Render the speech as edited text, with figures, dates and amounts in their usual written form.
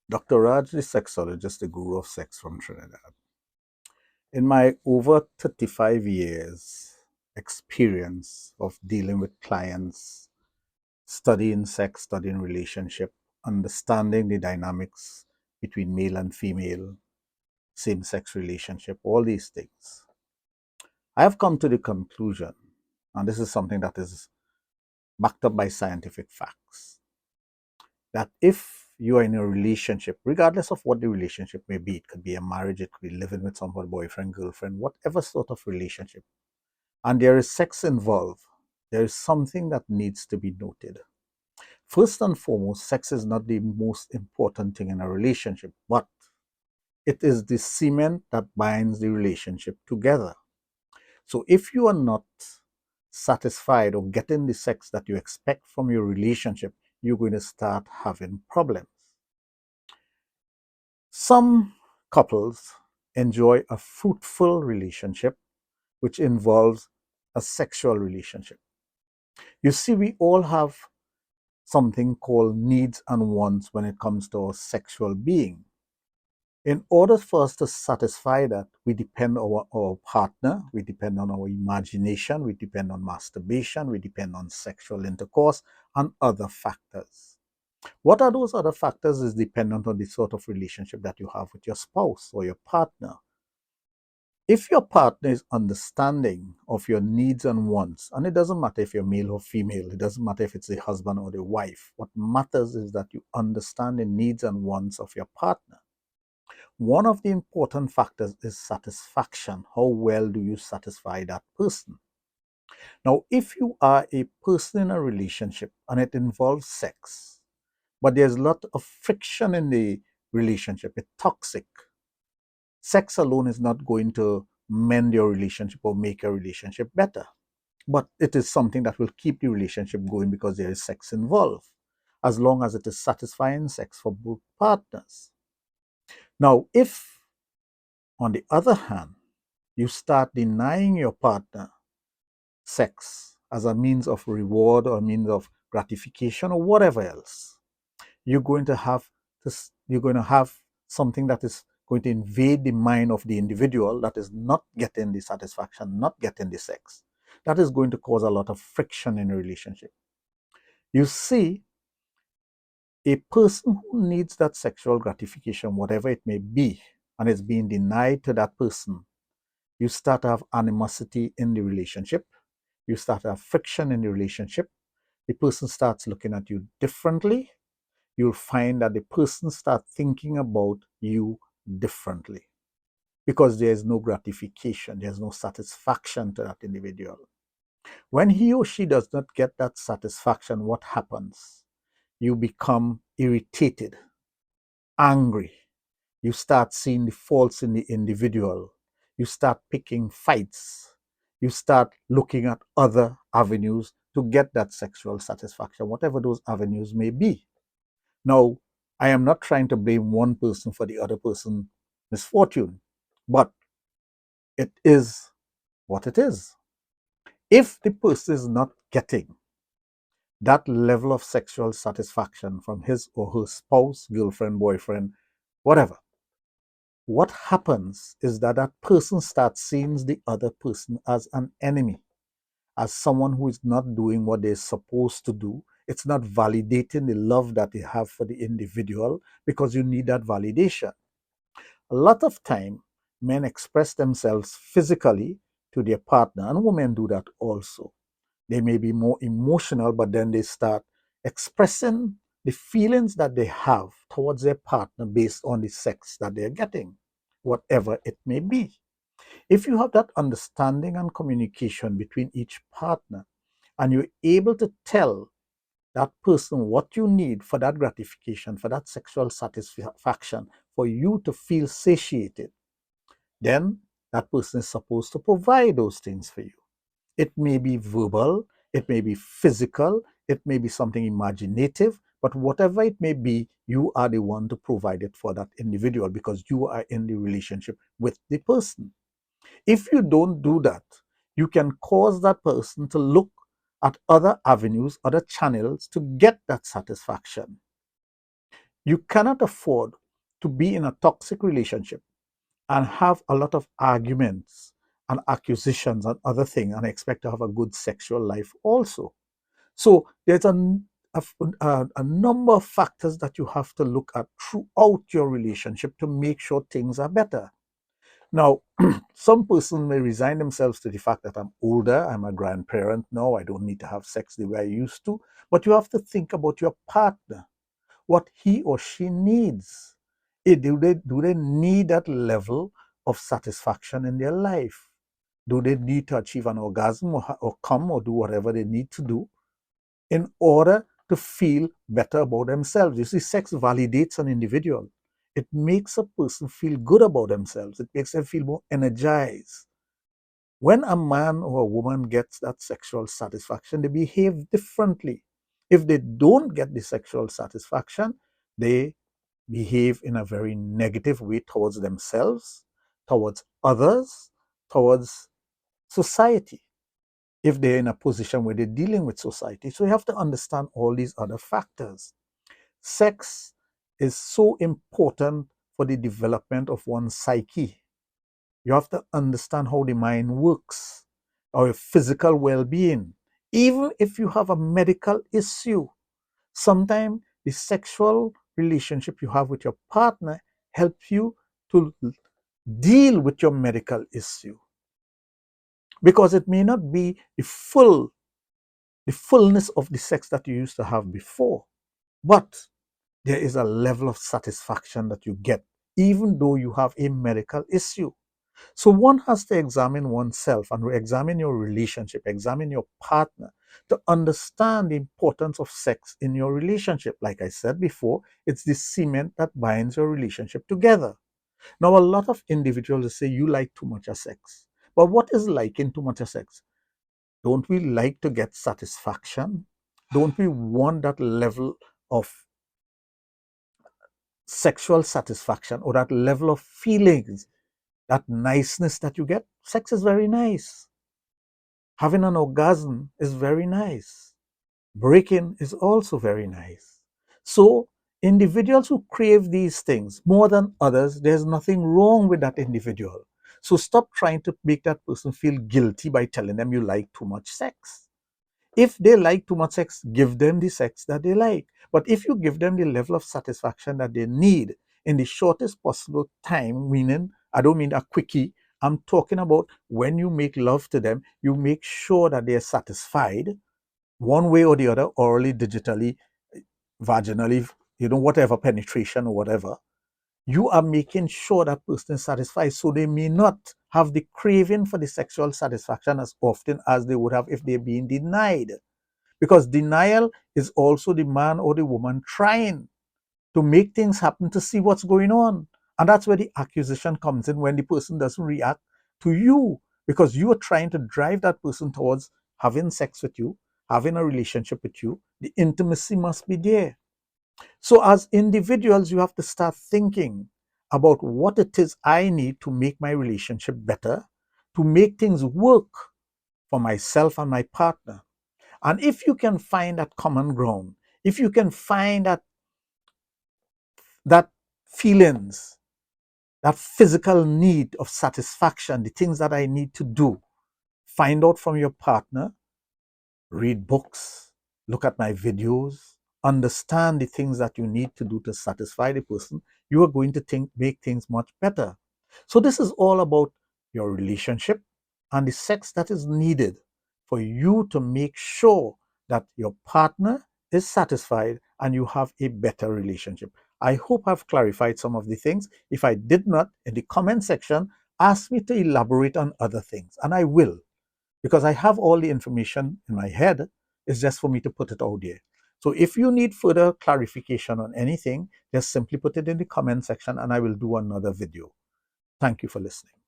Dr. Raj, the sexologist, the guru of sex from Trinidad. In my over 35 years experience of dealing with clients, studying sex, studying relationship, understanding the dynamics between male and female, same-sex relationship, all these things, I have come to the conclusion, and this is something that is backed up by scientific facts, that if you are in a relationship, regardless of what the relationship may be, it could be a marriage, it could be living with someone, boyfriend, girlfriend, whatever sort of relationship, and there is sex involved, there is something that needs to be noted. First and foremost, sex is not the most important thing in a relationship, but it is the cement that binds the relationship together. So if you are not satisfied or getting the sex that you expect from your relationship, you're going to start having problems. Some couples enjoy a fruitful relationship which involves a sexual relationship. You see, we all have something called needs and wants when it comes to our sexual being. In order for us to satisfy that, we depend on our partner, we depend on our imagination, we depend on masturbation, we depend on sexual intercourse, and other factors. What are those other factors is dependent on the sort of relationship that you have with your spouse or your partner. If your partner is understanding of your needs and wants, and it doesn't matter if you're male or female, it doesn't matter if it's the husband or the wife, what matters is that you understand the needs and wants of your partner. One of the important factors is satisfaction. How well do you satisfy that person? Now, if you are a person in a relationship and it involves sex, but there's a lot of friction in the relationship, it's toxic. Sex alone is not going to mend your relationship or make your relationship better, but it is something that will keep the relationship going because there is sex involved, as long as it is satisfying sex for both partners. Now, if on the other hand, you start denying your partner sex as a means of reward or a means of gratification or whatever else, you're going to have this, you're going to have something that is going to invade the mind of the individual that is not getting the satisfaction, not getting the sex. That is going to cause a lot of friction in a relationship. You see, a person who needs that sexual gratification, whatever it may be, and is being denied to that person, you start to have animosity in the relationship. You start to have friction in the relationship. The person starts looking at you differently. You'll find that the person starts thinking about you differently because there is no gratification, there's no satisfaction to that individual. When he or she does not get that satisfaction, what happens? You become irritated, angry. You start seeing the faults in the individual. You start picking fights. You start looking at other avenues to get that sexual satisfaction, whatever those avenues may be. Now, I am not trying to blame one person for the other person's misfortune, but it is what it is. If the person is not getting that level of sexual satisfaction from his or her spouse, girlfriend, boyfriend, whatever, what happens is that that person starts seeing the other person as an enemy, as someone who is not doing what they're supposed to do. It's not validating the love that they have for the individual because you need that validation. A lot of time, men express themselves physically to their partner, and women do that also. They may be more emotional, but then they start expressing the feelings that they have towards their partner based on the sex that they're getting, whatever it may be. If you have that understanding and communication between each partner, and you're able to tell that person what you need for that gratification, for that sexual satisfaction, for you to feel satiated, then that person is supposed to provide those things for you. It may be verbal, it may be physical, it may be something imaginative, but whatever it may be, you are the one to provide it for that individual because you are in the relationship with the person. If you don't do that, you can cause that person to look at other avenues, other channels to get that satisfaction. You cannot afford to be in a toxic relationship and have a lot of arguments and accusations and other things and expect to have a good sexual life also. So there's a number of factors that you have to look at throughout your relationship to make sure things are better. Now, some person may resign themselves to the fact that I'm older, I'm a grandparent now, I don't need to have sex the way I used to. But you have to think about your partner, what he or she needs. Do they need that level of satisfaction in their life? Do they need to achieve an orgasm or come or do whatever they need to do in order to feel better about themselves? You see, sex validates an individual. It makes a person feel good about themselves. It makes them feel more energized. When a man or a woman gets that sexual satisfaction, they behave differently. If they don't get the sexual satisfaction, they behave in a very negative way towards themselves, towards others, towards society, if they're in a position where they're dealing with society. So you have to understand all these other factors. Sex is so important for the development of one's psyche. You have to understand how the mind works, or your physical well-being. Even if you have a medical issue, sometimes the sexual relationship you have with your partner helps you to deal with your medical issue, because it may not be the fullness of the sex that you used to have before, but there is a level of satisfaction that you get even though you have a medical issue. So one has to examine oneself and examine your relationship, examine your partner to understand the importance of sex in your relationship. Like I said before, it's the cement that binds your relationship together. Now, a lot of individuals say you like too much of sex. But what is liking too much of sex? Don't we like to get satisfaction? Don't we want that level of sexual satisfaction or that level of feelings, that niceness that you get? Sex is very nice. Having an orgasm is very nice. Breaking is also very nice. So, individuals who crave these things more than others, there's nothing wrong with that individual. So, stop trying to make that person feel guilty by telling them you like too much sex. If they like too much sex, give them the sex that they like. But if you give them the level of satisfaction that they need in the shortest possible time, meaning, I don't mean a quickie, I'm talking about when you make love to them, you make sure that they're satisfied one way or the other, orally, digitally, vaginally, whatever penetration or whatever. You are making sure that person is satisfied, so they may not have the craving for the sexual satisfaction as often as they would have if they're being denied. Because denial is also the man or the woman trying to make things happen to see what's going on. And that's where the accusation comes in, when the person doesn't react to you, because you are trying to drive that person towards having sex with you, having a relationship with you. The intimacy must be there. So, as individuals, you have to start thinking about what it is I need to make my relationship better, to make things work for myself and my partner. And if you can find that common ground, if you can find that feelings, that physical need of satisfaction, the things that I need to do, find out from your partner, read books, look at my videos, understand the things that you need to do to satisfy the person, you are going to make things much better. So this is all about your relationship and the sex that is needed for you to make sure that your partner is satisfied and you have a better relationship. I hope I've clarified some of the things. If I did not, in the comment section, ask me to elaborate on other things, and I will, because I have all the information in my head. It's just for me to put it out there. So if you need further clarification on anything, just simply put it in the comment section and I will do another video. Thank you for listening.